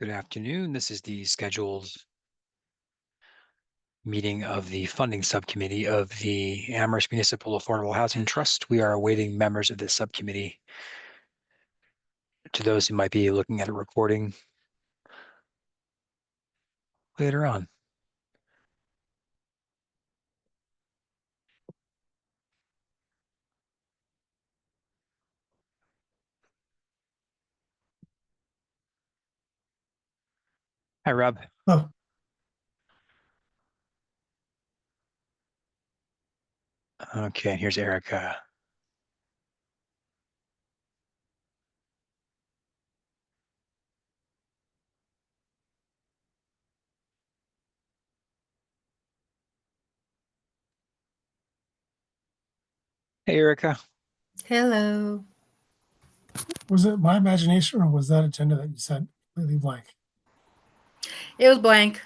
Good afternoon. This is the scheduled meeting of the funding subcommittee of the Amherst Municipal Affordable Housing Trust. We are awaiting members of this subcommittee. To those who might be looking at a recording later on. Hi, Rob. Oh, Okay, here's Erica. Hey, Erica. Hello. was it my imagination or was that agenda that you said completely blank? It was blank.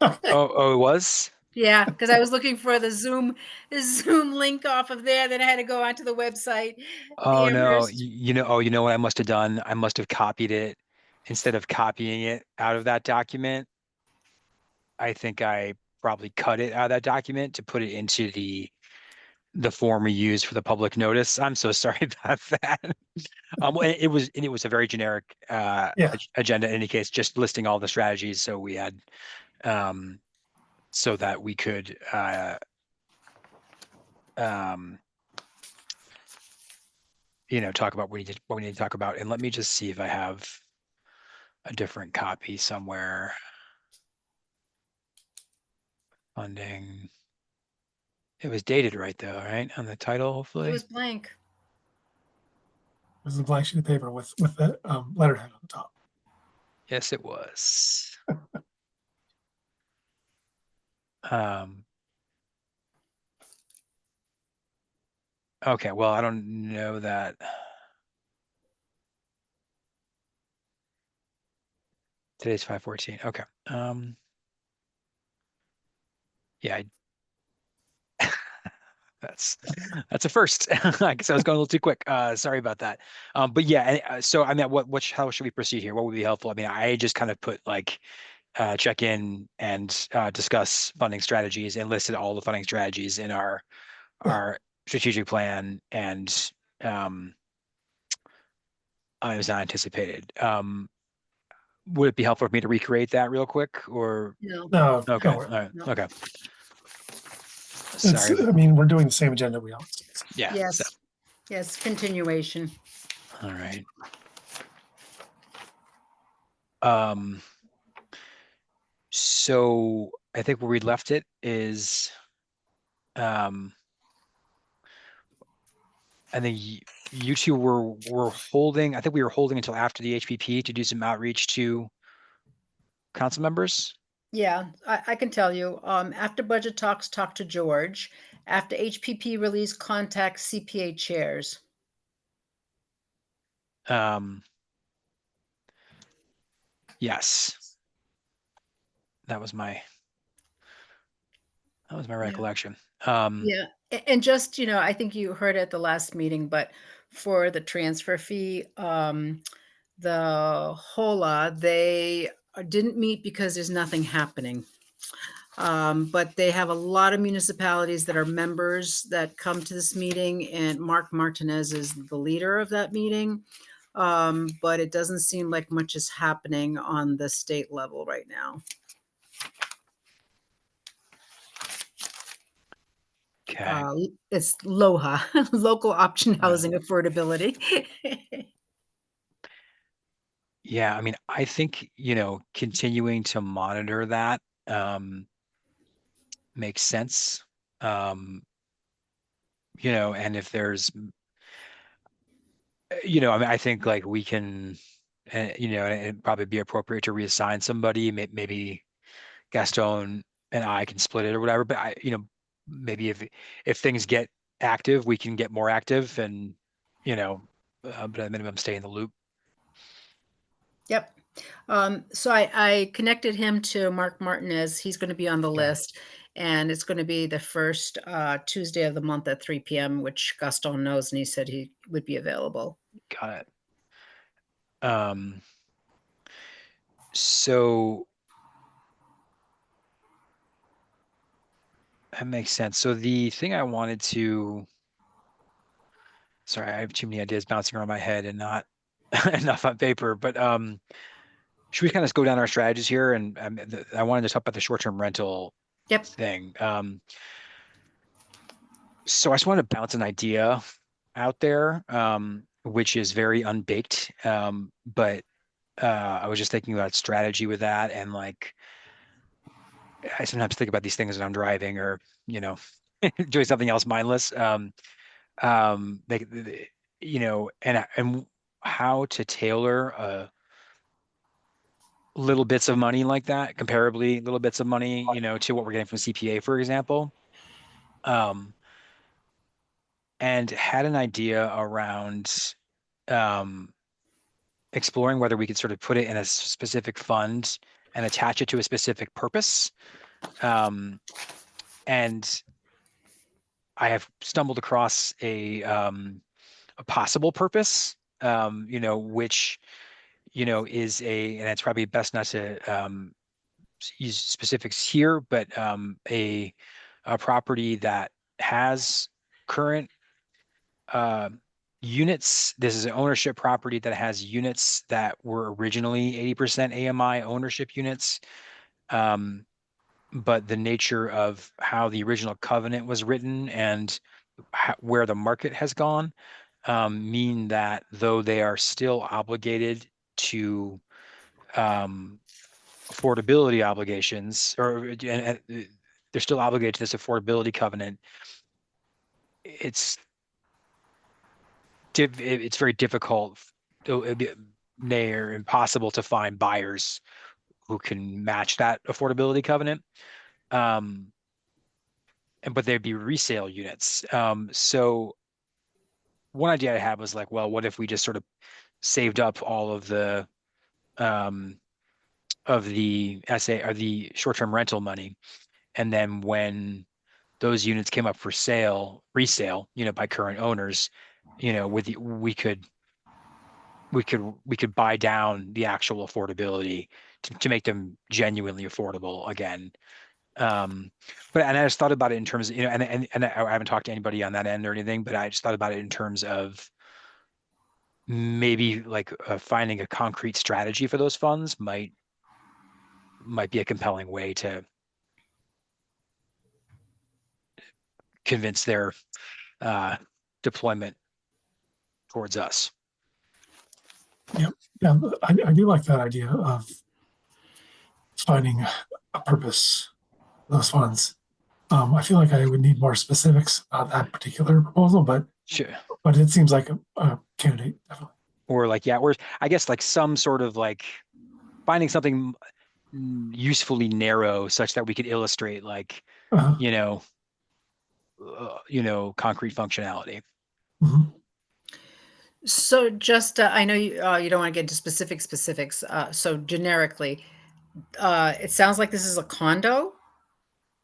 Okay. Oh, it was? Yeah, because I was looking for the Zoom link off of there. Then I had to go onto the website, Oh no. Amherst. You know what I must have done? I must have copied it instead of copying it out of that document. I think I probably cut it out of that document to put it into the form we use for the public notice. I'm so sorry about that. It was a very generic Yeah. agenda in any case, just listing all the strategies. So we had so that we could um, talk about what we need to talk about. And let me just see if I have a different copy somewhere. Funding. It was dated right though, right? On the title, It hopefully. was blank. It was a blank sheet of paper with the letterhead on the top. Yes, it was. Um, okay, well, I don't know that. Today's 5/14. Okay. Yeah, that's a first. I guess I was going a little too quick. Sorry about that. But yeah, so I mean, how should we proceed here? What would be helpful? I mean, I just kind of put like check in and discuss funding strategies and listed all the funding strategies in Yeah. our strategic plan, and I was not anticipated. Would it be helpful for me to recreate that real quick, or No, No, okay, no, all right, no. okay. it's, Sorry. I mean, we're doing the same agenda we always do. So. Yeah. So, Yes, yes, continuation. all right. Um. So I think where we left it is, um, I think you two were holding. I think we were holding until after the HPP to do some outreach to council members. Yeah, I can tell you. After budget talks, talk to George. After HPP release, contact CPA chairs. Um, yes, that was my Yeah. recollection. Yeah, and just, I think you heard at the last meeting, but for the transfer fee, the HOLA, they didn't meet because there's nothing happening. But they have a lot of municipalities that are members that come to this meeting, and Mark Martinez is the leader of that meeting. But it doesn't seem like much is happening on the state level right now. Okay. It's LOHA, local option Uh, housing affordability. yeah, I mean, I think, continuing to monitor that makes sense. Um, and if there's, I mean, I think like we can, and it'd probably be appropriate to reassign somebody. Maybe Gaston and I can split it or whatever. But maybe if things get active, we can get more active, and but at minimum, stay in the loop. Yep. So I connected him to Mark Martinez. He's going to be on the Okay, list, and it's going to be the first Tuesday of the month at 3 p.m., which Gaston knows, and he said he would be available. got it. Um, So that makes sense. So the thing I wanted to, sorry, I have too many ideas bouncing around my head and not enough on paper, but should we kind of go down our strategies here? And I wanted to talk about the short-term rental Yep. thing. So I just wanted to bounce an idea out there, which is very unbaked. But I was just thinking about strategy with that, and like I sometimes think about these things when I'm driving or, you know, doing something else mindless. And how to tailor little bits of money like that, comparably little bits of money, to what we're getting from CPA, for example. And had an idea around um, exploring whether we could sort of put it in a specific fund and attach it to a specific purpose. And I have stumbled across a possible purpose, which, and it's probably best not to use specifics here, but a property that has current uh, units. This is an ownership property that has units that were originally 80% AMI ownership units. But the nature of how the original covenant was written and where the market has gone mean that though they are still obligated to affordability obligations, and they're still obligated to this affordability covenant, it's it's very difficult, it'd be near impossible to find buyers who can match that affordability covenant. But they'd be resale units. So one idea I had was like, well, what if we just sort of saved up all um, of the SA or the short-term rental money, and then when those units came up for resale, by current owners, we could buy down the actual affordability to make them genuinely affordable again. And I just thought about it in terms of, and I haven't talked to anybody on that end or anything, but I just thought about it in terms of maybe like finding a concrete strategy for those funds might be a compelling way to convince their uh, deployment towards us. Yeah, I do like that idea of finding a purpose for those funds. I feel like I would need more specifics on that particular proposal, but Sure. it seems like a candidate, definitely. Or like, yeah, or I guess like some sort of like finding something usefully narrow such that we could illustrate like, Uh, you know, concrete functionality. mhm. So just, I know you don't want to get into specifics. So generically, it sounds like this is a condo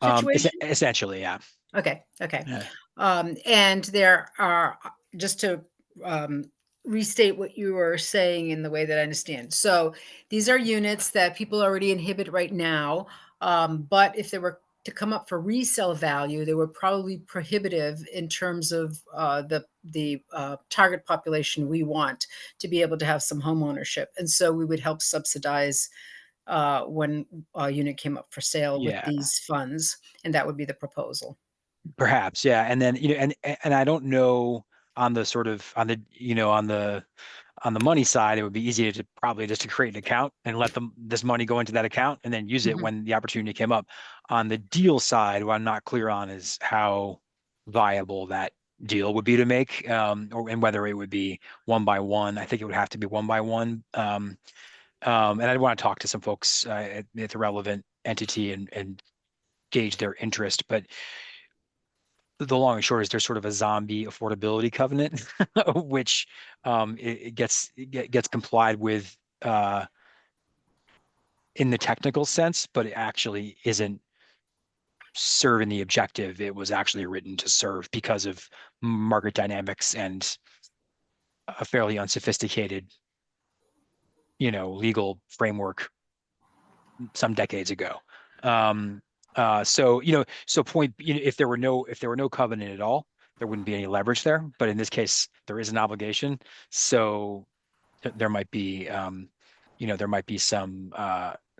situation. Essentially, yeah. Okay. Yeah. And there are, just to um, restate what you were saying in the way that I understand. So these are units that people already inhibit right now. But if they were to come up for resale value, they were probably prohibitive in terms of the target population we want to be able to have some home ownership. And so we would help subsidize when a unit came up for sale with Yeah. these funds. And that would be the proposal. Perhaps, yeah. And then, and I don't know on the sort of on the money side, it would be easy to probably just to create an account and let this money go into that account and then use it Mhm. when the opportunity came up. On the deal side, what I'm not clear on is how viable that deal would be to make, and whether it would be one by one. I think it would have to be one by one. And I'd want to talk to some folks at the relevant entity and gauge their interest. But the long and short is there's sort of a zombie affordability covenant, which it gets complied with in the technical sense, but it actually isn't serving the objective it was actually written to serve because of market dynamics and a fairly unsophisticated, legal framework some decades ago. So, if there were no covenant at all, there wouldn't be any leverage there. But in this case, there is an obligation. So there might be,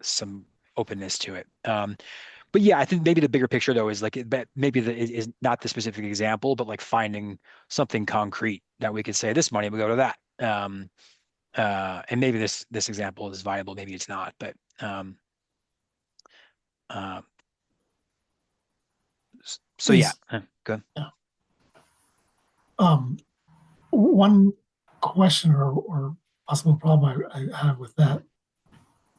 some openness to it. But yeah, I think maybe the bigger picture though is like maybe is not the specific example, but like finding something concrete that we could say this money will go to that. And maybe this example is viable, maybe it's not, but uh, so yeah, Is good. yeah. One question or possible problem I have with that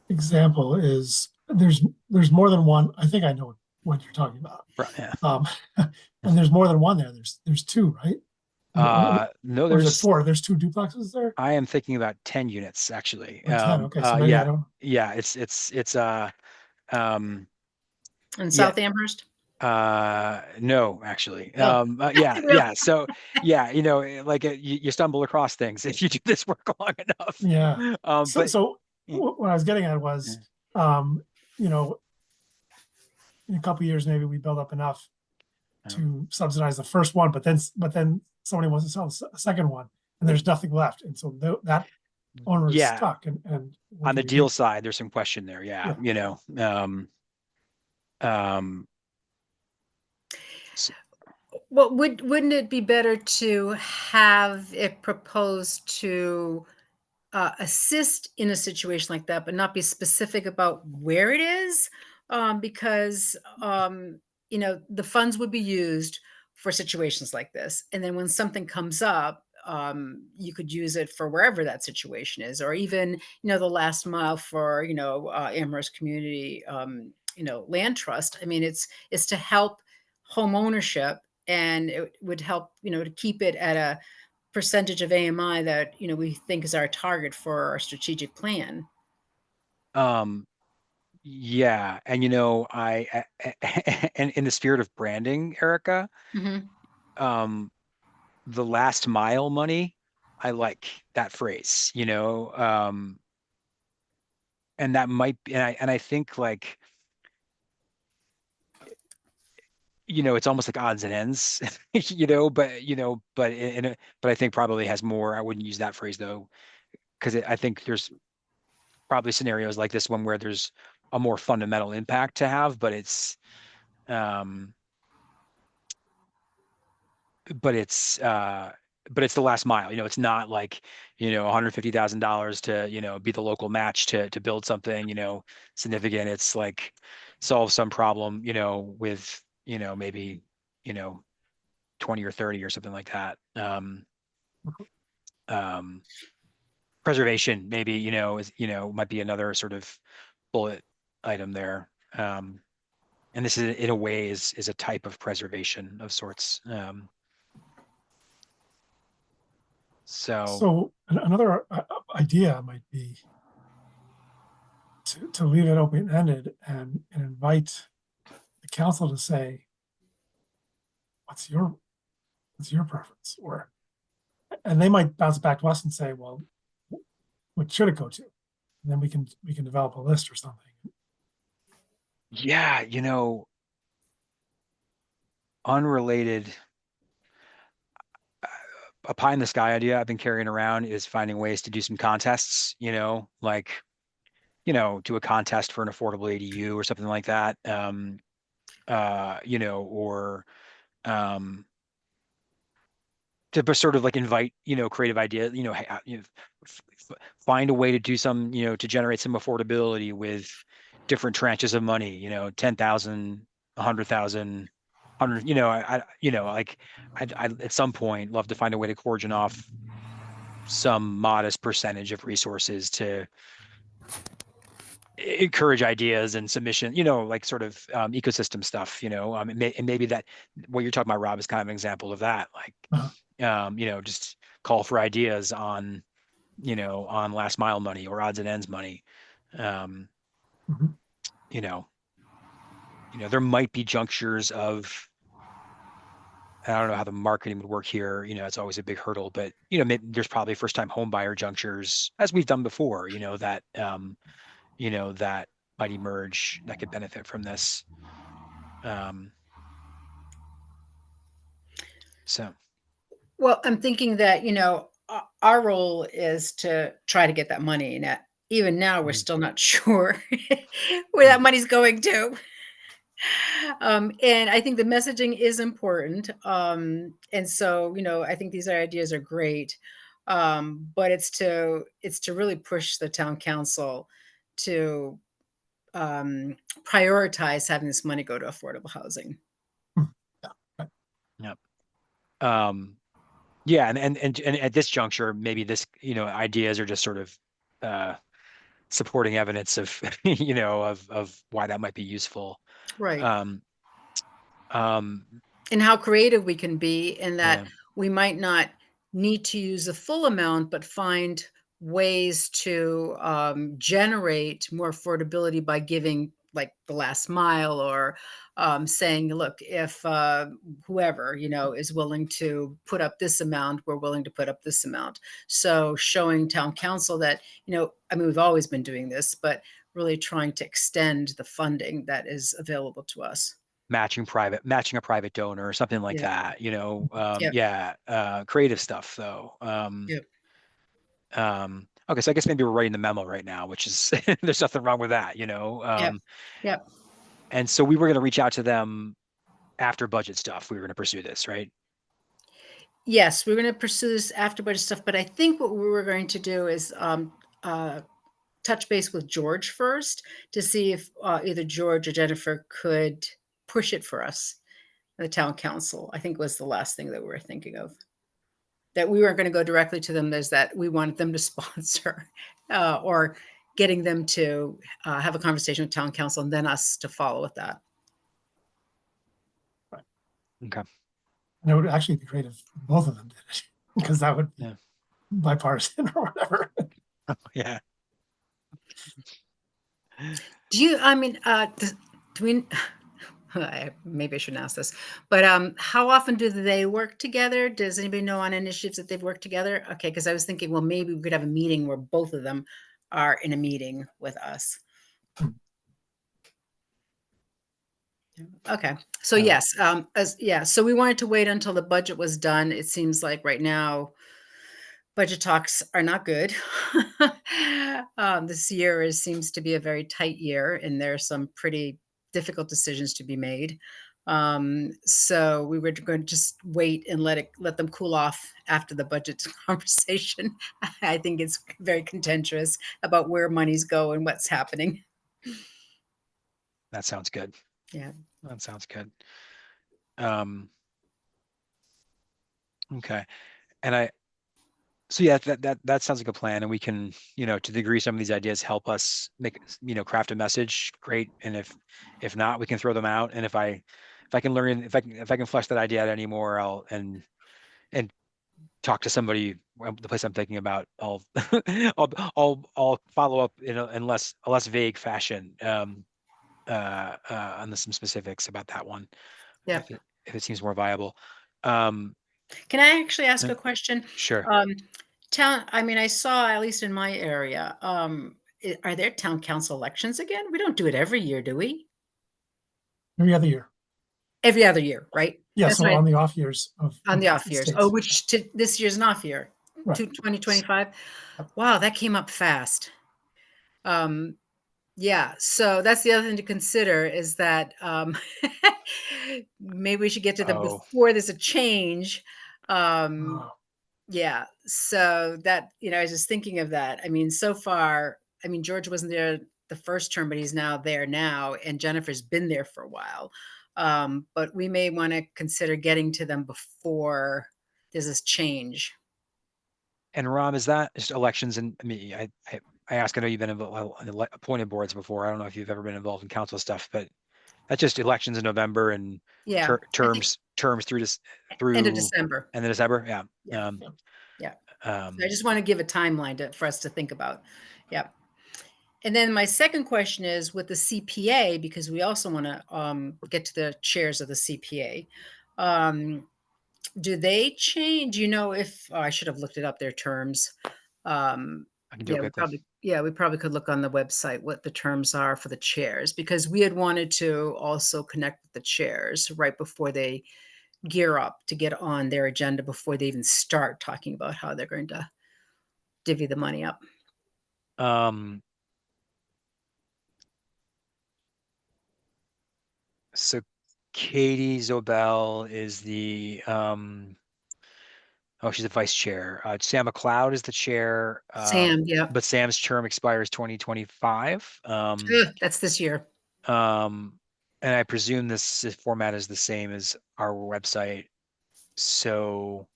example is there's more than one. I think I know what you're talking about. Right, yeah. And there's more than one there. There's two, right? No, Or is it four? There's two duplexes there? I am thinking about 10 units actually. Or 10. Okay, so maybe I don't. Yeah, it's um In yeah. South Amherst? No, actually. Oh. Yeah, Really? yeah. So yeah, like you stumble across things if you do this work long enough. Yeah. But So yeah, what I was getting at was, um, you know, in a couple of years maybe we build up enough to subsidize the first one, but then somebody wants to sell a second one, and there's nothing left, and so that owner is yeah. stuck. And what On do the we deal do? side, there's some question there. Yeah, Yeah. um, Well, wouldn't it be better to have it proposed to assist in a situation like that, but not be specific about where it is? Because the funds would be used for situations like this, and then when something comes up, you could use it for wherever that situation is, or even the last mile for Amherst Community Land Trust. I mean, it's to help home ownership, and it would help to keep it at a percentage of AMI that we think is our target for our strategic plan. um, yeah, and and in the spirit of branding, Erica, Hmm. um, the last mile money, I like that phrase, and that might be, and I think like, it's almost like odds and ends, but I think probably has more. I wouldn't use that phrase though, because I think there's probably scenarios like this one where there's a more fundamental impact to have, um, but it's uh but it's the last mile. It's not like, $150,000 to, be the local match to build something, significant. It's like solve some problem, with, maybe, you know, 20 or 30 or something like that. Um, Preservation maybe, might be another sort of bullet item there. And this is in a way is a type of preservation of sorts. So So another idea might be to leave it open ended and invite the council to say, what's your preference? And they might bounce back to us and say, well, what should it go to? And then we can develop a list or something. yeah, unrelated, a pie in the sky idea I've been carrying around is finding ways to do some contests, like, do a contest for an affordable ADU or something like that. Or um to sort of like invite, creative ideas, find a way to do some, to generate some affordability with different tranches of money, 10,000, 100,000, 100, like I'd at some point love to find a way to coordinate off some modest percentage of resources to encourage ideas and submission, like sort of ecosystem stuff, and maybe that what you're talking about, Rob, is kind of an example of that. Like, Uh, just call for ideas on last mile money or odds and ends money. Um, mhm. you know, there might be junctures of, I don't know how the marketing would work here. It's always a big hurdle, but maybe there's probably first time home buyer junctures, as we've done before, that might emerge that could benefit from this. So Well, I'm thinking that, our role is to try to get that money. And even now, we're Mhm. still not sure where that money's going to. And I think the messaging is important. And so, I think these ideas are great. But it's to really push the town council to prioritize having this money go to affordable housing. yeah. Yeah, and at this juncture, maybe this, ideas are just sort of supporting evidence of, of why that might be useful. Right. Um, um, And how creative we can be, and that yeah, we might not need to use the full amount, but find ways to generate more affordability by giving like the last mile, or saying, look, if whoever, is willing to put up this amount, we're willing to put up this amount. So showing town council that, I mean, we've always been doing this, but really trying to extend the funding that is available to us. matching a private donor or something like Yeah. that, Yep. yeah, creative stuff though. Yep. Okay, so I guess maybe we're writing the memo right now, which is there's nothing wrong with that, Yep. Yep. and so we were going to reach out to them after budget stuff. We were going to pursue this, right? Yes, we're going to pursue this after budget stuff, but I think what we were going to do is uh, touch base with George first to see if either George or Jennifer could push it for us, the town council. I think was the last thing that we were thinking of. That we weren't going to go directly to them. There's that we wanted them to sponsor, or getting them to have a conversation with town council and then us to follow with that. Okay. And it would actually be great if both of them did it, because that would be Yeah. bipartisan or whatever. Yeah. Do you, I mean, do we, maybe I shouldn't ask this, but how often do they work together? Does anybody know on initiatives that they've worked together? Okay, because I was thinking, well, maybe we could have a meeting where both of them are in a meeting with us. Okay, so yes, so we wanted to wait until the budget was done. It seems like right now, budget talks are not good. This year seems to be a very tight year, and there are some pretty difficult decisions to be made. So we were going to just wait and let them cool off after the budget conversation. I think it's very contentious about where money's go and what's happening. That sounds good. Yeah. That sounds good. Okay. And so yeah, that sounds like a plan, and we can, to the degree some of these ideas help us make, craft a message, great. And if not, we can throw them out. And if I can learn, if I can flesh that idea out anymore, and talk to somebody, the place I'm thinking about, I'll follow up in a less vague fashion, on some specifics about that one, Yeah. if it seems more viable. Um, Can I actually ask yeah, a question? sure. I mean, I saw, at least in my area, are there town council elections again? We don't do it every year, do we? Every other year. Every other year, right? Yeah, That's so right. on the off years On the off the years. Oh, states. which this year's an off year, Right. 2025. Yep. Wow, that came up fast. Yeah, so that's the other thing to consider is that maybe we should get to them Oh, before there's a change. Um, Uh, Yeah, so that, I was just thinking of that. I mean, so far, I mean, George wasn't there the first term, but he's now there now, and Jennifer's been there for a while. But we may want to consider getting to them before there's this change. and Rom, is that just elections? And I mean, I ask, I know you've been involved in appointed boards before. I don't know if you've ever been involved in council stuff, but that's just elections in November and Yeah, I think terms through this end of through December. end of December. Yeah. Yeah, Um, yeah. So I um, just want to give a timeline for us to think about. Yeah. And then my second question is with the CPA, because we also want to get to the chairs of the CPA. Do they change? You know, if I should have looked it up, their terms. I can do Yeah, it we quickly. Yeah, we probably could look on the website what the terms are for the chairs, because we had wanted to also connect with the chairs right before they gear up to get on their agenda before they even start talking about how they're going to divvy the money up. So Katie Zobel is the, oh, she's the vice chair. Sam McLeod is the chair. Sam, yeah. But Sam's term expires 2025. Ugh, that's this year. And I presume this format is the same as our website. So,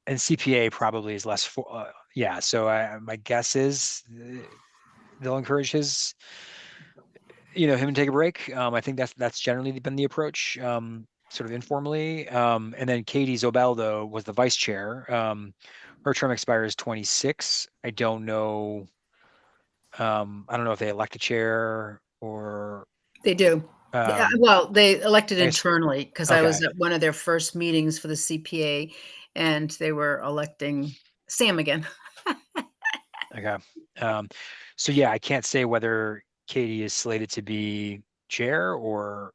and CPA probably is less for, yeah. So my guess is they'll encourage him to take a break. I think that's generally been the approach, sort of informally. And then Katie Zobel, though, was the vice chair. Her term expires 26. I don't know. I don't know if they elect a chair or, They do. Well, they elected I guess, internally because I was okay. at one of their first meetings for the CPA, and they were electing Sam again. Okay. So yeah, I can't say whether Katie is slated to be chair or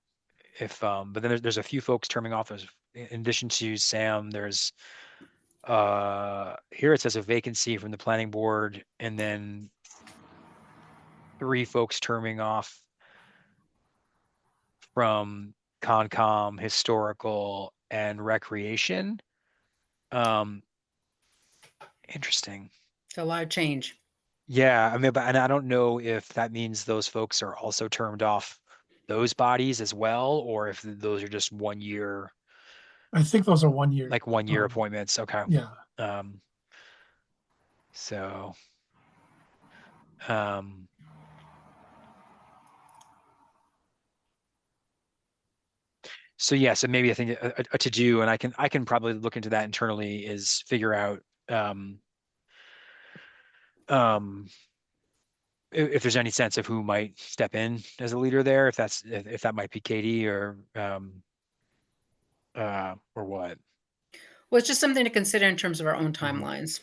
if, but then there's a few folks terming off. In addition to Sam, there's, here it says a vacancy from the planning board, and then 3 folks terming off from Concom, historical, and recreation. Interesting. It's a lot of change. Yeah, I mean, and I don't know if that means those folks are also termed off those bodies as well, or if those are just 1 year, I think those are 1 year. like 1 year appointments. Okay. Yeah. Um, so, um, so yeah, so maybe I think a to do, and I can probably look into that internally, is figure out, um, if there's any sense of who might step in as a leader there, if that might be Katie or what. Well, it's just something to consider in terms of our own Mhm. timelines.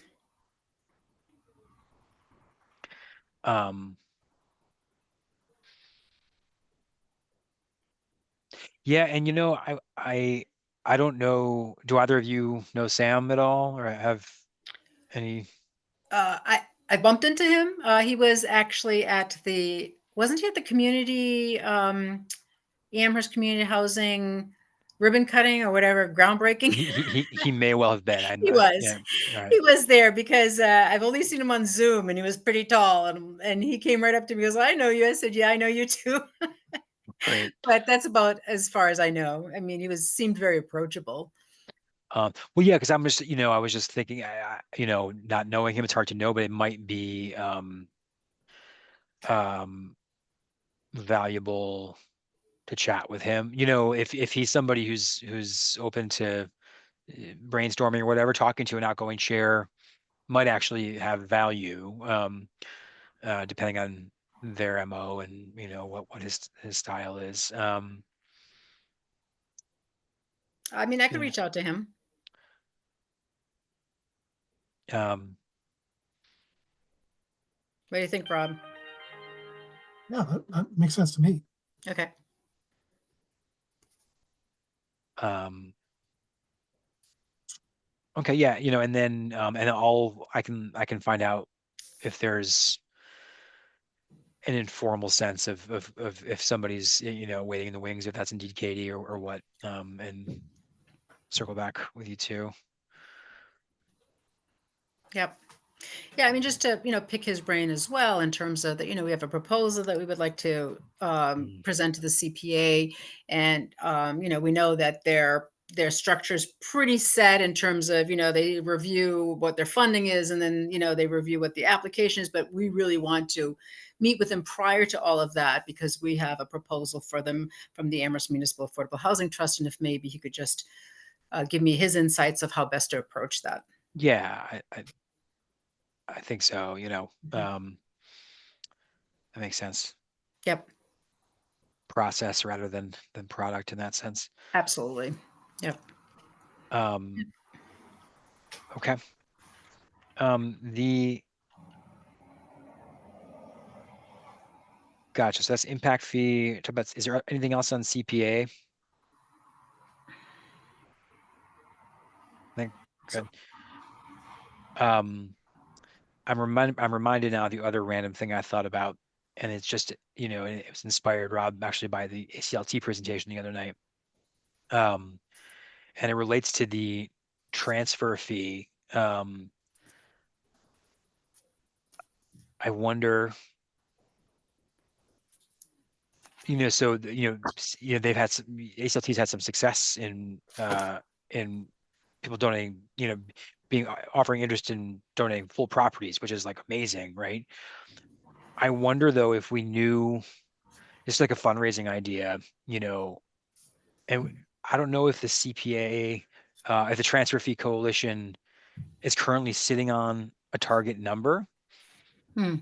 Um, yeah, and I don't know. Do either of you know Sam at all, or have any? I bumped into him. He was actually at the wasn't he at the community Amherst community housing ribbon cutting or whatever groundbreaking? He may well have been. He was. Yeah. All right. He was there because I've only seen him on Zoom, and he was pretty tall, and he came right up to me. He goes, "I know you." I said, "Yeah, I know you too." Great. But that's about as far as I know. I mean, he seemed very approachable. Well, yeah, because I was just thinking, not knowing him, it's hard to know, but it might be um, valuable to chat with him. If he's somebody who's open to brainstorming or whatever, talking to an outgoing chair might actually have value, depending on their MO and what his style is. I mean, I could Yeah. reach out to him. Um, What do you think, Rob? Yeah, that makes sense to me. Okay. um, okay, yeah, and then and I can find out if there's an informal sense of if somebody's waiting in the wings, if that's indeed Katie or what, and circle back with you too. Yep. Yeah, I mean, just to, pick his brain as well in terms of that, we have a proposal that we would like to Mm. present to the CPA. And, we know that their structure is pretty set in terms of, they review what their funding is, and then, they review what the application is. But we really want to meet with them prior to all of that, because we have a proposal for them from the Amherst Municipal Affordable Housing Trust. And if maybe he could just give me his insights of how best to approach that. Yeah, I think so. Mhm. That makes sense. Yep, Process rather than product in that sense. absolutely. Yep. Um, okay. The Gotcha. So that's impact fee. Talk about, is there anything else on CPA? I think So good. I'm reminded now of the other random thing I thought about, and it's just, it was inspired, Rob, actually by the ACLT presentation the other night. And it relates to the transfer fee. I wonder, so they've had some, ACLT's had some success in people donating, being offering interest in donating full properties, which is like amazing, right? I wonder though if we knew, just like a fundraising idea, and I don't know if the CPA, if the Transfer Fee Coalition is currently sitting on a target number. Hmm.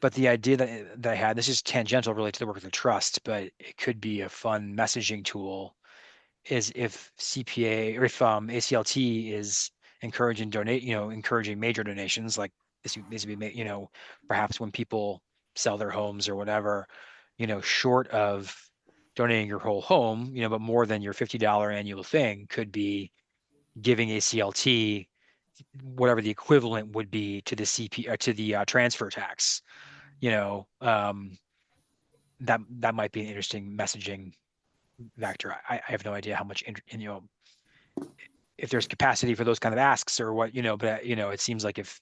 But the idea that I had, this is tangential really to the work of the trust, but it could be a fun messaging tool, is if CPA or if ACLT is encouraging major donations, like this needs to be made, perhaps when people sell their homes or whatever, short of donating your whole home, but more than your $50 annual thing, could be giving ACLT whatever the equivalent would be to the to the transfer tax. you know, um, that might be an interesting messaging vector. I have no idea how much, if there's capacity for those kind of asks or what, but it seems like if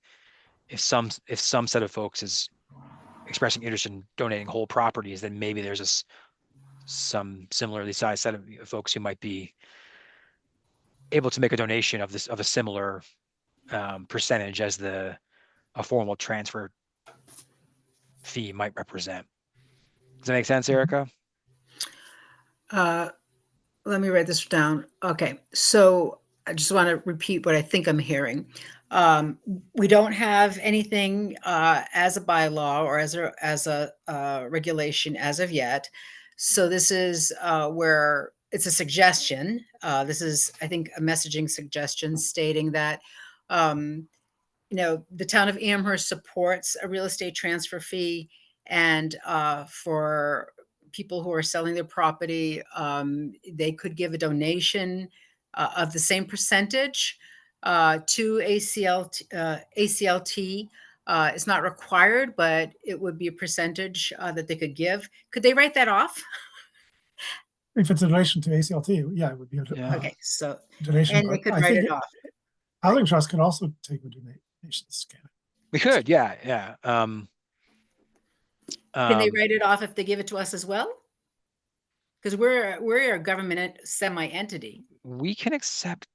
some set of folks is expressing interest in donating whole properties, then maybe there's some similarly sized set of folks who might be able to make a donation of a similar percentage as a formal transfer fee might represent. Does that make sense, Erica? Uh, Let me write this down. Okay, so I just want to repeat what I think I'm hearing. We don't have anything as a bylaw or as a regulation as of yet. So this is where it's a suggestion. This is, I think, a messaging suggestion stating that the town of Amherst supports a real estate transfer fee, and for people who are selling their property, they could give a donation of the same percentage to ACLT. It's not required, but it would be a percentage that they could give. Could they write that off? if it's a donation to ACLT, yeah, it would be a Yeah. Okay, so donation. and they But could I write think it off. housing trust can also take donations. Can it? We could, yeah, yeah. Can they write it off if they give it to us as well? Because we're a government semi-entity. We can accept.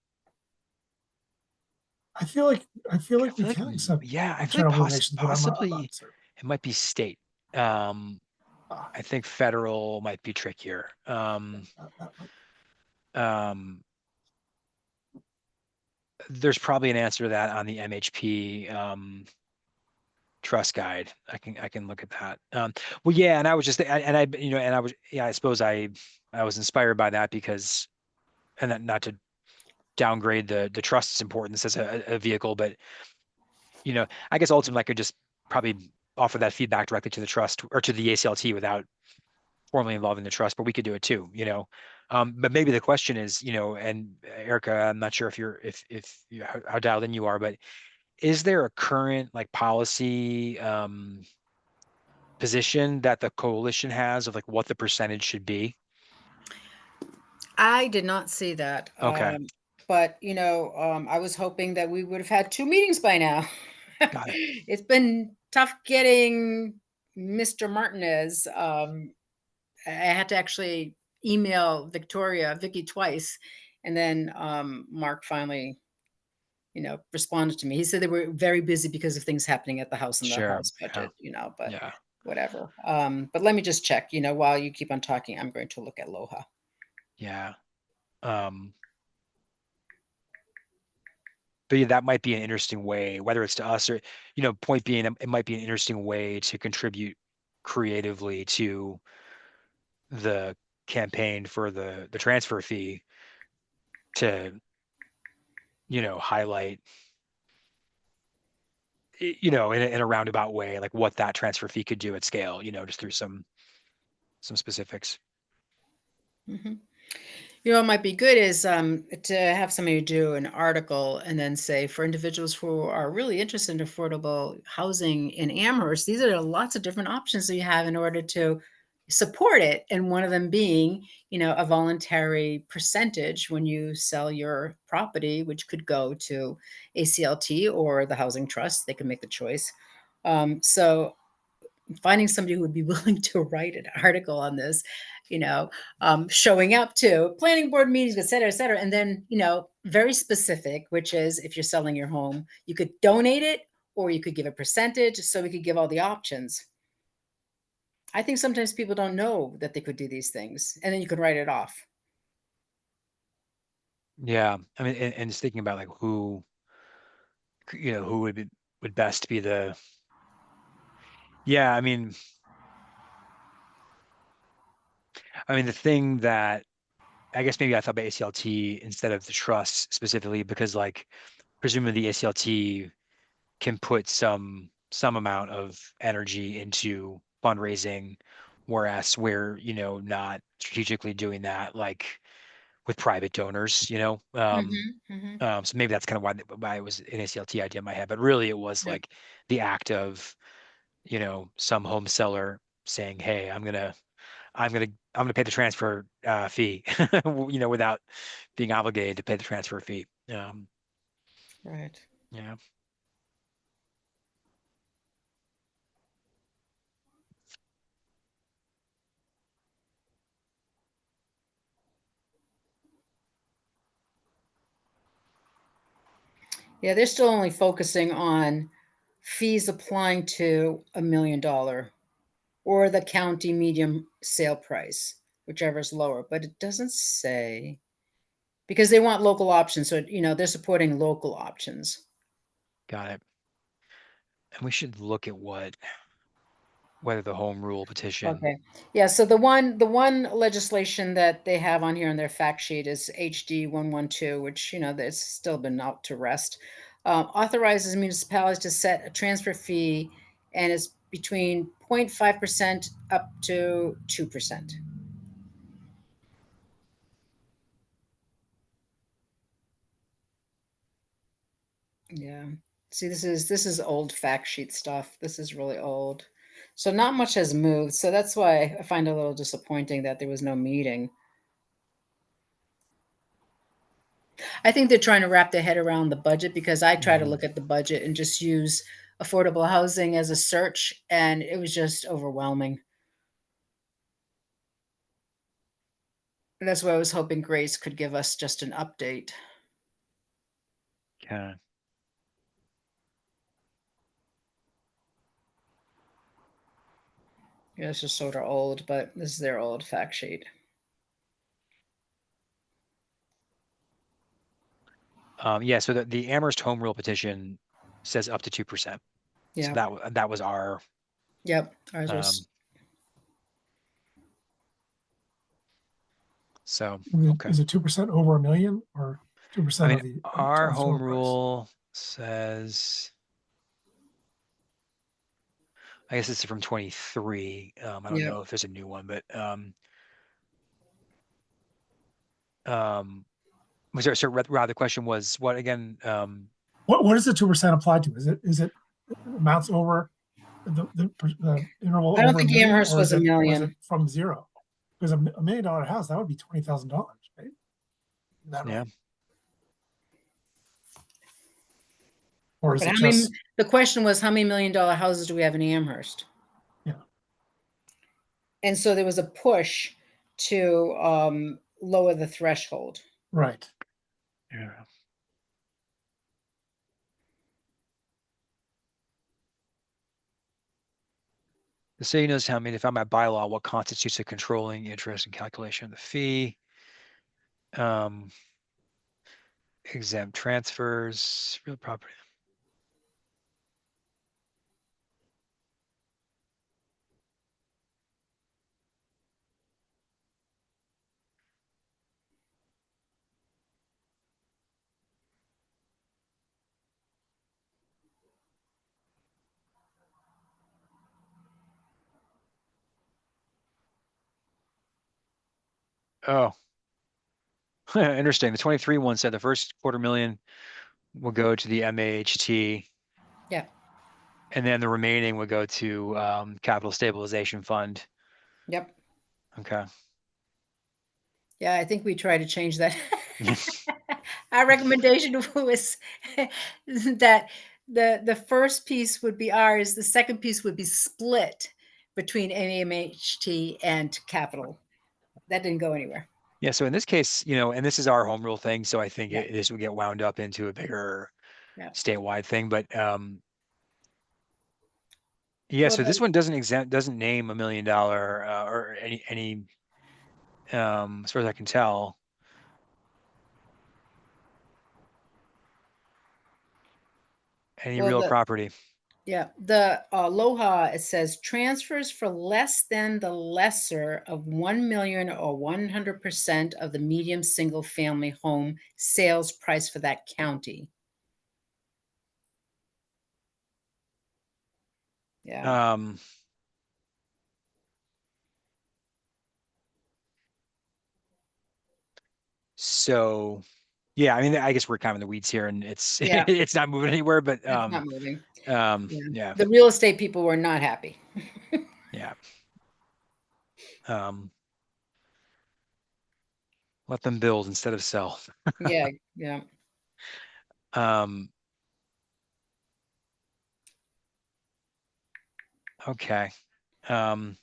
I feel like I we feel like, can accept yeah, I feel like internal donations, but I'm possibly not certain. it might be state. Um, Ah, I think federal might be trickier. that might- Um, there's probably an answer to that on the MHP trust guide. I can look at that. Well, yeah, and I was just and I and I was, yeah, I suppose I was inspired by that because, and that, not to downgrade the trust's importance as a vehicle, but I guess ultimately I could just probably offer that feedback directly to the trust or to the ACLT without formally involving the trust, but we could do it too. But maybe the question is, and Erica, I'm not sure how dialed in you are, but is there a current like policy position that the coalition has of like what the percentage should be? I did not see that. Okay, But I was hoping that we would have had 2 meetings by now. got it. It's been tough getting Mr. Martinez. I had to actually email Vicky twice, and then Mark finally, responded to me. He said they were very busy because of things happening at the house and the Sure. house Yeah. budget, but Yeah. whatever. But let me just check, while you keep on talking, I'm going to look at LOHA. Yeah. Um, but yeah, that might be an interesting way, whether it's to us or, point being, it might be an interesting way to contribute creatively to the campaign for the transfer fee to, highlight in a roundabout way, like what that transfer fee could do at scale, just through some specifics. Mhm. What might be good is to have somebody do an article and then say for individuals who are really interested in affordable housing in Amherst, these are lots of different options that you have in order to support it. And one of them being, a voluntary percentage when you sell your property, which could go to ACLT or the housing trust. They can make the choice. So finding somebody who would be willing to write an article on this, showing up to planning board meetings, et cetera, et cetera. And then, very specific, which is if you're selling your home, you could donate it or you could give a percentage. So we could give all the options. I think sometimes people don't know that they could do these things and then you could write it off. Yeah. I mean, and just thinking about like who would best be yeah, the thing that I guess maybe I thought about ACLT instead of the trust specifically because like presumably the ACLT can put some amount of energy into fundraising, whereas we're, not strategically doing that like with private donors. Hmm. Hmm. So maybe that's kind of why it was an ACLT idea in my head, but really it was Yep. like the act of, some home seller saying, "Hey, I'm gonna pay the transfer fee," without being obligated to pay the transfer fee. Right. Yeah. Yeah, they're still only focusing on fees applying to $1 million or the county medium sale price, whichever is lower. But it doesn't say because they want local options. So, they're supporting local options. Got it. And we should look at whether the home rule petition. Okay. Yeah. So the one legislation that they have on here in their fact sheet is HD 112, which, that's still been out to rest. Authorizes municipalities to set a transfer fee and it's between 0.5% up to 2%. Yeah. See, this is old fact sheet stuff. This is really old. So not much has moved. So that's why I find it a little disappointing that there was no meeting. I think they're trying to wrap their head around the budget because I try to Mhm. look at the budget and just use affordable housing as a search and it was just overwhelming. And that's why I was hoping Grace could give us just an update. Okay. Yeah, it's just sort of old, but this is their old fact sheet. Yeah. So the Amherst home rule petition says up to 2%. So Yeah. that was our. Yep. Ours Um, was. so okay. Is it 2% over a million or I 2% mean, of the our total home price? rule says. I guess this is from 23. I don't Yep. know if there's a new one, but um, was there so rather the question was what again? What does the 2% apply to? Is it amounts over the interval I don't over a think million, Amherst or was is a it million. from zero? Because $1 million house, that would be $20,000, right? Isn't that Yeah. right? Or is But it how many? just The question was, how many $1 million houses do we have in Amherst? yeah? And so there was a push to lower the threshold. Right. Yeah. The city knows how many, if I'm at bylaw, what constitutes a controlling interest in calculation of the fee. Um, exempt transfers, real property. Oh, interesting. The 23 one said the first $250,000 will go to the MAHT, Yeah, and then the remaining would go to Capital Stabilization Fund. yep. Okay. Yeah, I think we try to change that. Our recommendation was that the first piece would be ours, the second piece would be split between AMHT and Capital. That didn't go anywhere. Yeah. So in this case, and this is our home rule thing, so I think Yeah, this would get wound up into a bigger yeah. statewide thing. But yeah. Well, So this one doesn't name $1 million or any as far as I can tell, any well, real property. the Aloha, it says transfers for less than the lesser of 1 million or 100% of the medium single family home sales price for that county. Yeah. Um, so yeah, I mean, I guess we're kind of in the weeds here, and it's Yeah, it's not moving anywhere. But it's not moving. Yeah. yeah, The real estate people were not happy. yeah. Um, let them build instead of sell. Yeah, yeah. Um, okay. Um,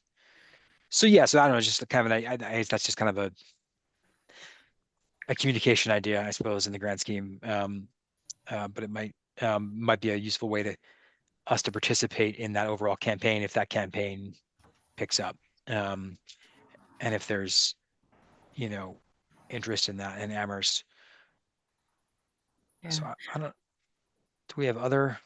so yeah, so I don't know, just kind of I guess that's just kind of a communication idea, I suppose, in the grand scheme. But it might be a useful way to us to participate in that overall campaign if that campaign picks up. Um, and if there's, you know, interest in that in Amherst. Yeah. So I don't, do we have other?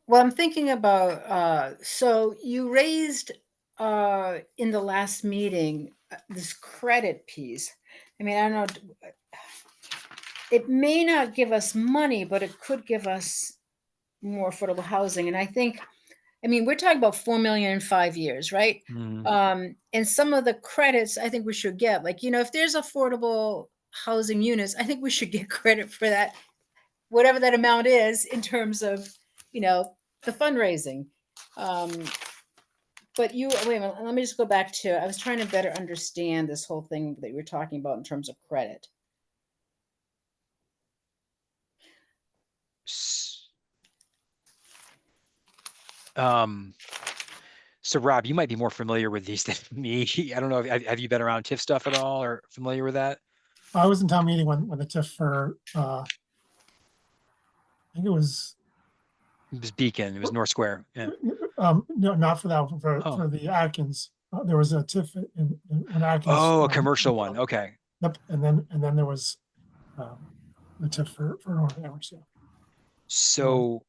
Well, I'm thinking about so you raised in the last meeting this credit piece. I mean, I don't know, it may not give us money, but it could give us more affordable housing. And I think, I mean, we're talking about 4 million in 5 years, right? Mm, And some of the credits I think we should get, like, if there's affordable housing units, I think we should get credit for that, whatever that amount is in terms of, the fundraising. Um, but wait a minute, let me just go back to, I was trying to better understand this whole thing that you were talking about in terms of credit. s- Um, so Rob, you might be more familiar with these than me. I don't know. Have you been around TIF stuff at all or familiar with that? I was in town meeting when the TIF for, I think it was, It was Beacon. It was North Square. Yeah. no, not for that, Oh. for the Atkins. There was a TIF when Atkins. Oh, a commercial one. Okay. Yep, and then there was the TIF for North Amherst. Yeah. So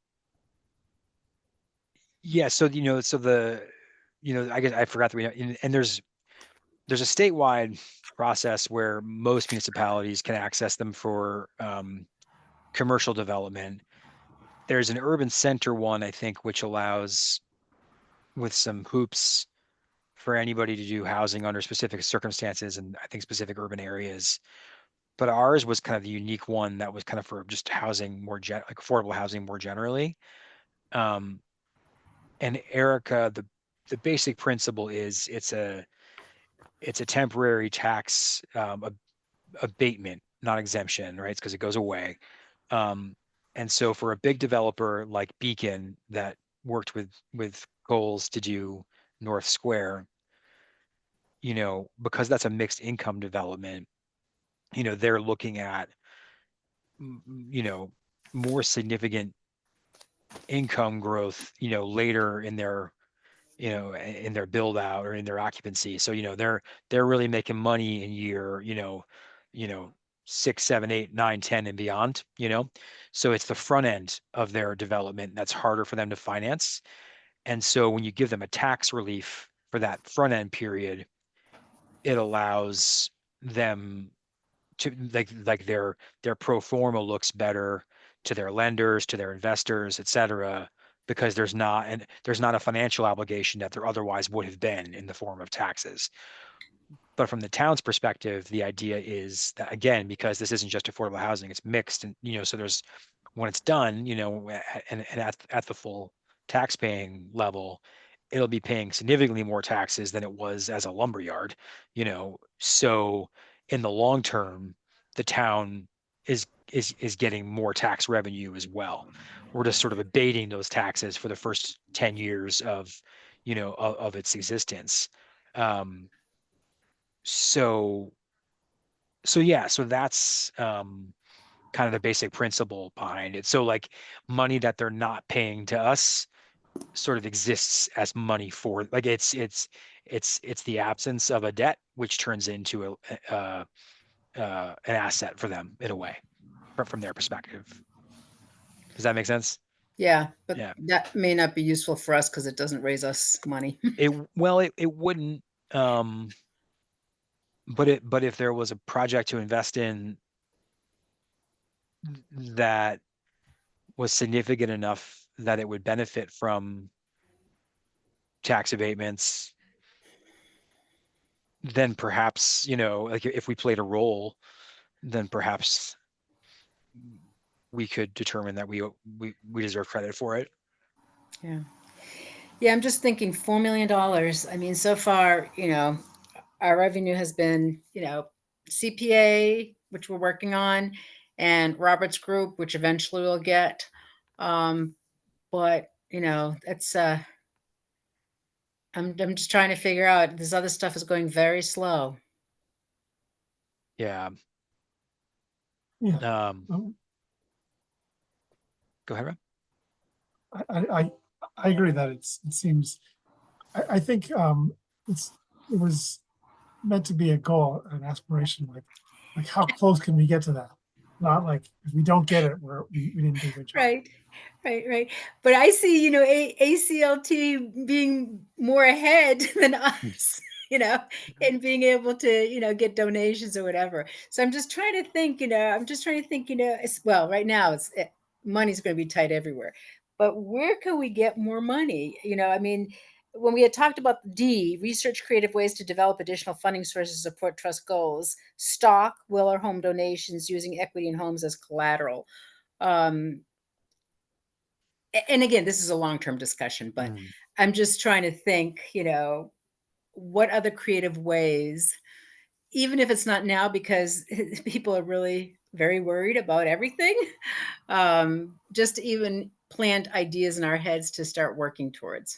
yeah, so I guess I forgot that and there's a statewide process where most municipalities can access them for commercial development. There's an urban center one, I think, which allows with some hoops for anybody to do housing under specific circumstances and I think specific urban areas. But ours was kind of the unique one that was kind of for just housing like affordable housing more generally. Um, and Erica, the basic principle is it's a temporary tax abatement, not exemption, right? It's because it goes away. Um, and so for a big developer like Beacon that worked with Coles to do North Square, because that's a mixed income development, they're looking at more significant income growth, later in their build out or in their occupancy. So, they're really making money in year, 6, 7, 8, 9, 10 and beyond, So it's the front end of their development that's harder for them to finance. And so when you give them a tax relief for that front end period, it allows them to their pro forma looks better to their lenders, to their investors, et cetera, because there's not a financial obligation that there otherwise would have been in the form of taxes. But from the town's perspective, the idea is that, again, because this isn't just affordable housing, it's mixed, and so there's, when it's done, and at the full tax paying level, it'll be paying significantly more taxes than it was as a lumberyard, so in the long term, the town is getting more tax revenue as well. We're just sort of abating those taxes for the first 10 years of, of its existence. Um, so yeah, so that's kind of the basic principle behind it. So like, money that they're not paying to us sort of exists as money for, like, it's the absence of a debt which turns into an asset for them in a way, from their perspective. Does that make sense? Yeah, but Yeah. that may not be useful for us because it doesn't raise us money. It wouldn't, but if there was a project to invest in that was significant enough that it would benefit from tax abatements, then perhaps, like, if we played a role, then perhaps we could determine that we deserve credit for it. Yeah. Yeah, I'm just thinking $4 million. I mean, so far, our revenue has been, CPA, which we're working on, and Robert's Group, which eventually we'll get. But, that's I'm just trying to figure out, this other stuff is going very slow. Yeah. Yeah. Go ahead, Rob. I agree that it seems, I think it was meant to be a goal, an aspiration, like how close can we get to that? Not like if we don't get it, we didn't do a good job. Right. Right. But I see, ACLT being more ahead than us, and being able to, get donations or whatever. So I'm just trying to think, well, right now money's going to be tight everywhere. But where can we get more money? I mean, when we had talked about D, research creative ways to develop additional funding sources to support trust goals, stock, will, or home donations using equity in homes as collateral. Um, and again, this is a long-term discussion, but Mm. I'm just trying to think, what other creative ways, even if it's not now, because people are really very worried about everything, just even plant ideas in our heads to start working towards.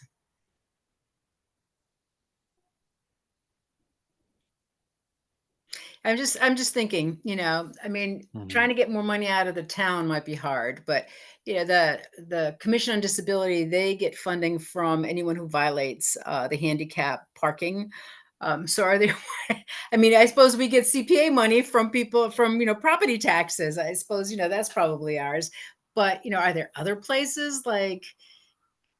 I'm just thinking, I mean, trying to get more money out of the town might be hard, but the Commission on Disability, they get funding from anyone who violates the handicap parking. So are there, I mean, I suppose we get CPA money from people from, property taxes. I suppose, that's probably ours. But, are there other places, like,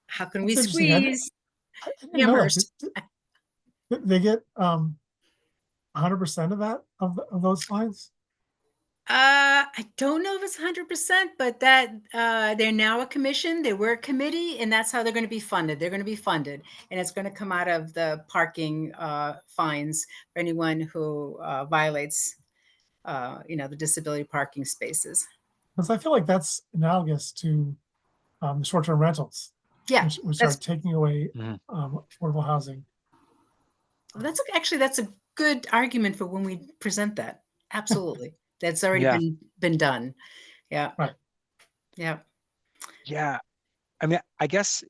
how can we That's interesting. squeeze I didn't know that. Amherst? They get 100% of that, of those fines? I don't know if it's 100%, but that they're now a commission. They were a committee, and that's how they're going to be funded. They're going to be funded, and it's going to come out of the parking fines for anyone who violates, the disability parking spaces. Because I feel like that's analogous to the short-term rentals, Yeah, which are taking away Mhm. affordable housing. that's a good argument for when we present that. Absolutely, that's already Yeah. been done. Yeah, Right. yeah. Yeah. I mean, I guess,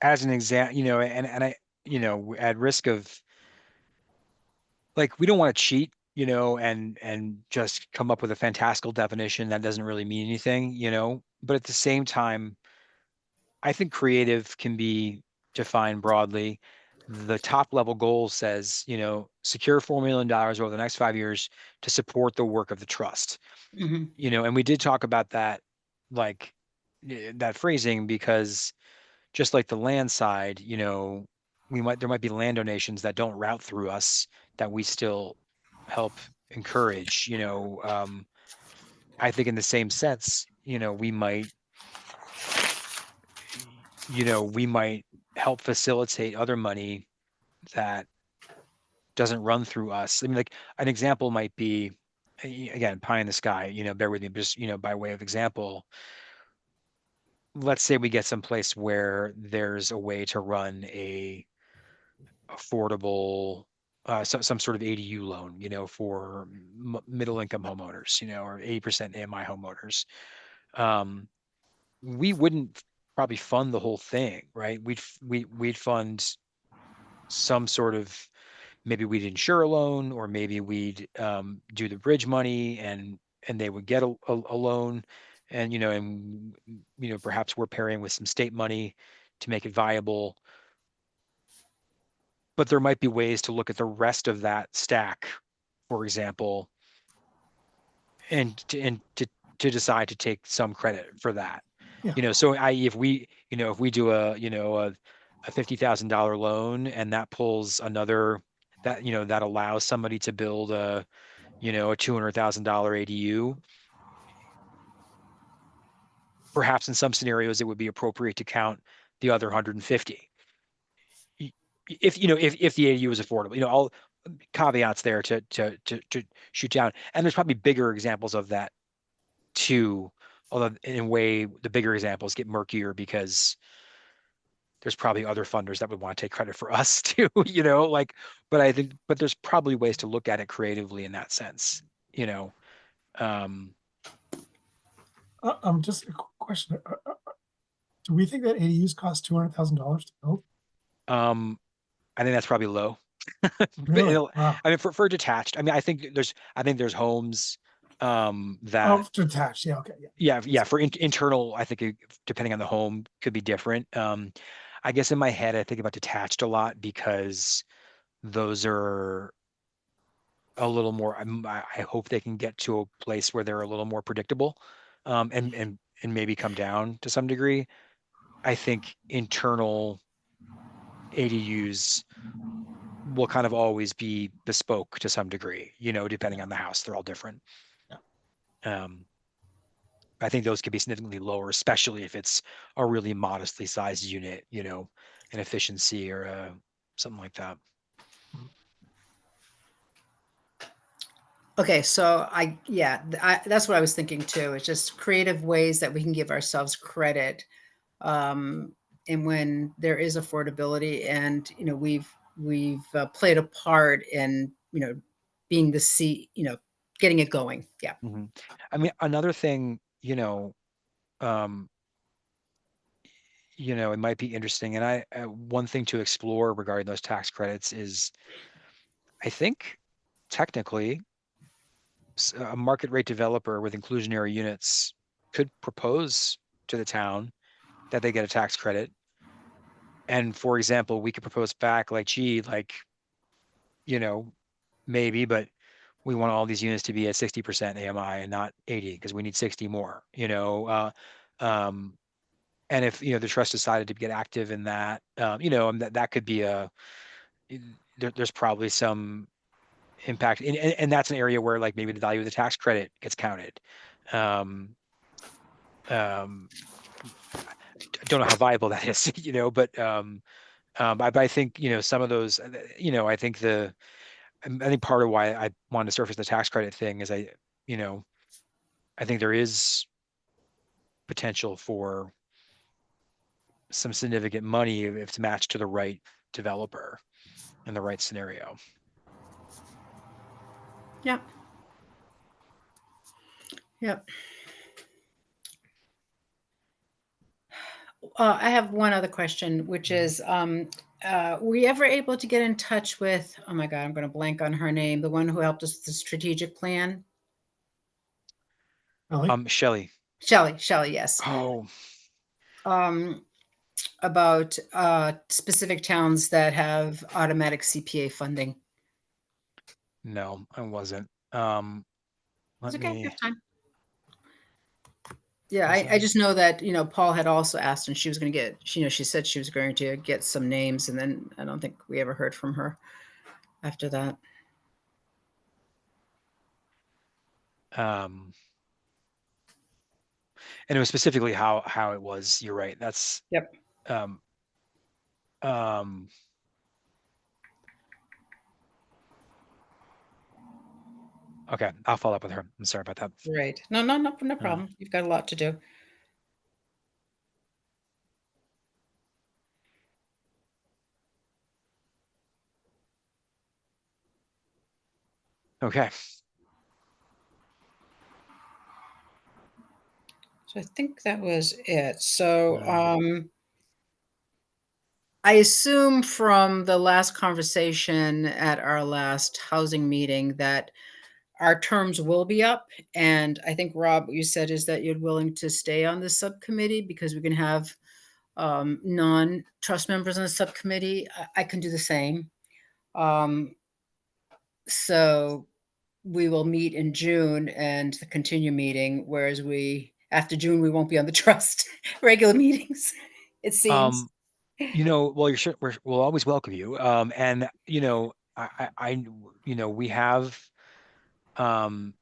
as an example, and I, at risk of, like, we don't want to cheat, and just come up with a fantastical definition that doesn't really mean anything, but at the same time, I think creative can be defined broadly. The top level goal says, secure $4 million over the next 5 years to support the work of the trust. Mhm. And we did talk about that, like, that phrasing, because just like the land side, there might be land donations that don't route through us that we still help encourage, I think in the same sense, we might help facilitate other money that doesn't run through us. I mean, like an example might be, again, pie in the sky, bear with me, but just, by way of example, let's say we get someplace where there's a way to run a affordable, some sort of ADU loan, for middle income homeowners, or 80% AMI homeowners. We wouldn't probably fund the whole thing, right? We'd fund some sort of, maybe we'd insure a loan, or maybe we'd do the bridge money, and they would get a loan, and perhaps we're pairing with some state money to make it viable. But there might be ways to look at the rest of that stack, for example, and to decide to take some credit for that. Yeah. So if we do a $50,000 loan, and that pulls another, that allows somebody to build a $200,000 ADU, perhaps in some scenarios it would be appropriate to count the other 150. If the ADU is affordable, all caveats there to shoot down. And there's probably bigger examples of that too, although in a way the bigger examples get murkier because there's probably other funders that would want to take credit for us too, but there's probably ways to look at it creatively in that sense. um Just a question. Do we think that ADUs cost $200,000 to build? I think that's probably low. But Really? Wow. I mean, for detached, I mean, I think there's homes that, Oh, detached. Yeah. Okay. Yeah. yeah, for internal, I think depending on the home could be different. I guess in my head I think about detached a lot because those are a little more, I hope they can get to a place where they're a little more predictable, and maybe come down to some degree. I think internal ADUs will kind of always be bespoke to some degree, depending on the house. They're all different. Um, I think those could be significantly lower, especially if it's a really modestly sized unit, an efficiency or something like that. Okay, so that's what I was thinking too. It's just creative ways that we can give ourselves credit. And when there is affordability, and we've played a part in being the seat, getting it going. Yeah. Mm-hmm. I mean, another thing, um, it might be interesting, and one thing to explore regarding those tax credits is, I think technically a market rate developer with inclusionary units could propose to the town that they get a tax credit. And for example, we could propose back like, gee, like, maybe, but we want all these units to be at 60% AMI and not 80 because we need 60 more, and if, the trust decided to get active in that, and that could be there's probably some impact, and that's an area where like maybe the value of the tax credit gets counted. Um, um, I don't know how viable that is, but I think, some of those, I think part of why I wanted to surface the tax credit thing is I think there is potential for some significant money if it's matched to the right developer in the right scenario. Yep. Yep. I have one other question, which is, were you ever able to get in touch with, oh my God, I'm going to blank on her name, the one who helped us with the strategic plan? Really? Shelley. Shelley, yes. Oh, Um, about specific towns that have automatic CPA funding. no, I wasn't. It's Let okay, you me, have time. Yeah, was I I- just know that, Paul had also asked, and she was going to get, she said she was going to get some names, and then I don't think we ever heard from her after that. um, And it was specifically how it was. You're right. That's Yep. um um okay. I'll follow up with her. I'm sorry about that. Right. No problem. You've got a lot to do. Okay. So I think that was it. So, Um, I assume from the last conversation at our last housing meeting that our terms will be up. And I think, Rob, what you said is that you're willing to stay on the subcommittee because we can have non-trust members on the subcommittee. I can do the same. So we will meet in June and continue meeting, whereas after June, we won't be on the trust regular meetings, it seems. well, we'll always welcome you. And we have um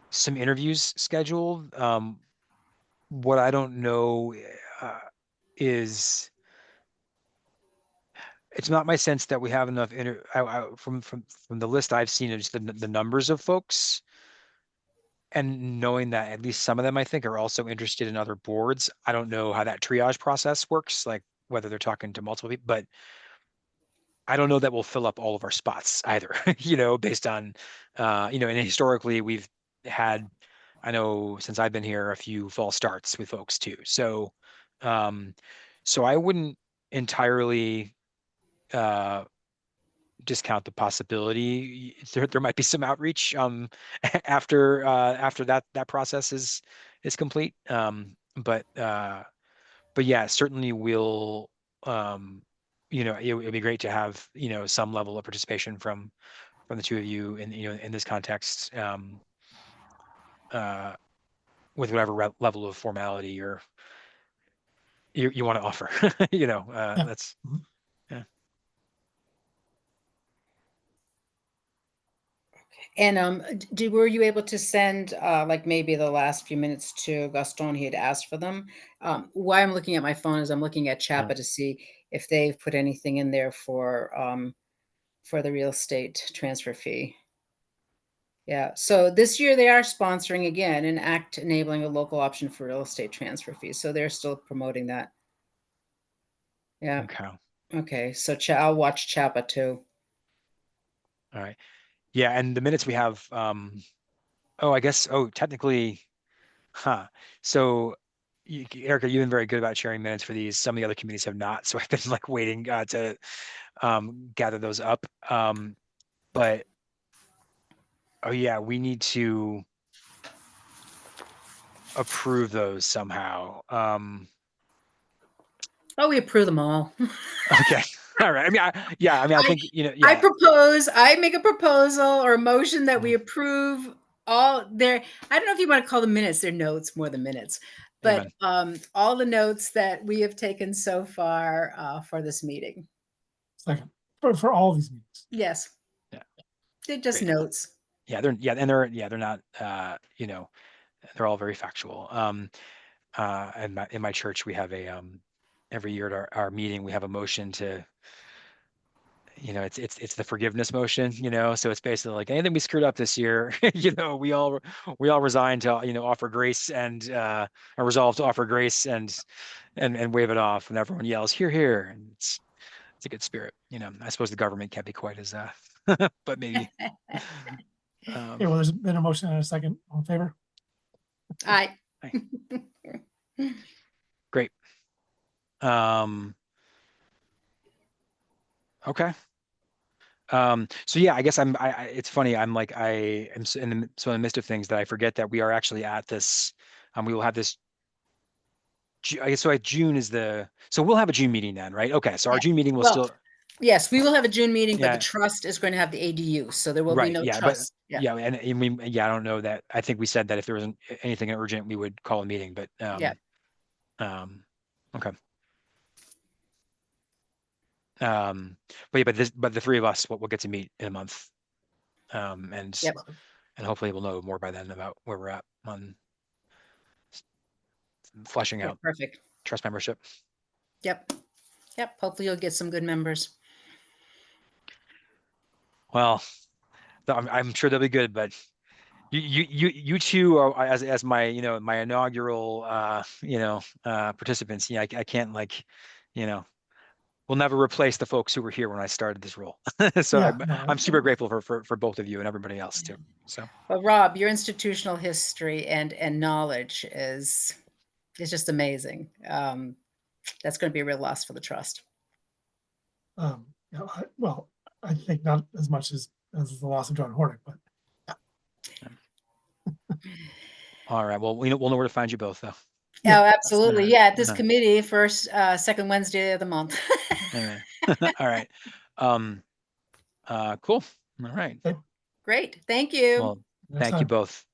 some interviews scheduled. What I don't know is it's not my sense that we have enough from the list I've seen, it's the numbers of folks, and knowing that at least some of them I think are also interested in other boards. I don't know how that triage process works, like whether they're talking to multiple people, but I don't know that we'll fill up all of our spots either, based on, and historically we've had, I know since I've been here, a few false starts with folks too. Um, so I wouldn't entirely discount the possibility there might be some outreach after that process is complete. But yeah, certainly we'll, it'd be great to have, some level of participation from the two of you in this context, uh, with whatever level of formality you want to offer. Yeah. That's, Mhm. yeah. And were you able to send like maybe the last few minutes to Gaston? He had asked for them. Why I'm looking at my phone is I'm looking at Yeah. Chapa to see if they've put anything in there for the real estate transfer fee. Yeah. So this year they are sponsoring again an act enabling a local option for real estate transfer fees. So they're still promoting that. Yeah. Okay. Okay. So I'll watch Chapa too. All right. Yeah. And the minutes we have, I guess, technically, huh. So, Erica, you've been very good about sharing minutes for these. Some of the other committees have not. So I've been like waiting to gather those up. But, oh yeah, we need to approve those somehow. Oh, we approve them all. Okay. All right. I mean, I I think, yeah. I make a proposal or a motion that we Mm, approve all their, I don't know if you want to call them minutes, they're notes more than minutes, but amen. all the notes that we have taken so far for this meeting. Second. For all these meetings. Yes, Yeah. they're just Great. notes. Yeah. They're not, they're all very factual. In my church, we have every year at our meeting, we have a motion to, it's the forgiveness motion, so it's basically like anything we screwed up this year, we all resign to, offer grace and, are resolved to offer grace and wave it off, and everyone yells, "Here, here." And it's a good spirit. I suppose the government can't be quite as, but maybe, Okay, well, there's been a motion and a second. All in favor? I Aye. Great. Okay. So yeah, I guess it's funny. I'm like, I am in the midst of things that I forget that we are actually at this, we will have this, I guess, so June so we'll have a June meeting then, right? Okay. So our yeah. June meeting will Well, still, yes, we will have a June meeting, but the yeah, trust is going to have the ADU, so there will be right. no Yeah. But trust. Yeah, yeah. And I don't know that, I think we said that if there wasn't anything urgent, we would call a meeting, but, yeah. um, okay. Um, but yeah, but the three of us, we'll get to meet in a month. And Yep. hopefully we'll know more by then about where we're at on fleshing Yeah, out perfect. trust membership. Yep. Yep. Hopefully you'll get some good members. Well, I'm sure they'll be good, but you two are as my, my inaugural, participants. Yeah, I can't we'll never replace the folks who were here when I started this role. So Yeah, no, I'm super grateful for both of you and everybody else too. So Well, Rob, your institutional history and knowledge is just amazing. That's going to be a real loss for the trust. well, I think not as much as the loss of John Hornick, but all right, well, we'll know where to find you both though. Yeah. Oh, absolutely. Yeah, at this Uh, committee, first, second Wednesday of the month. all right. Cool. All right. Okay. Great. Thank you. Well, Next thank you time. both.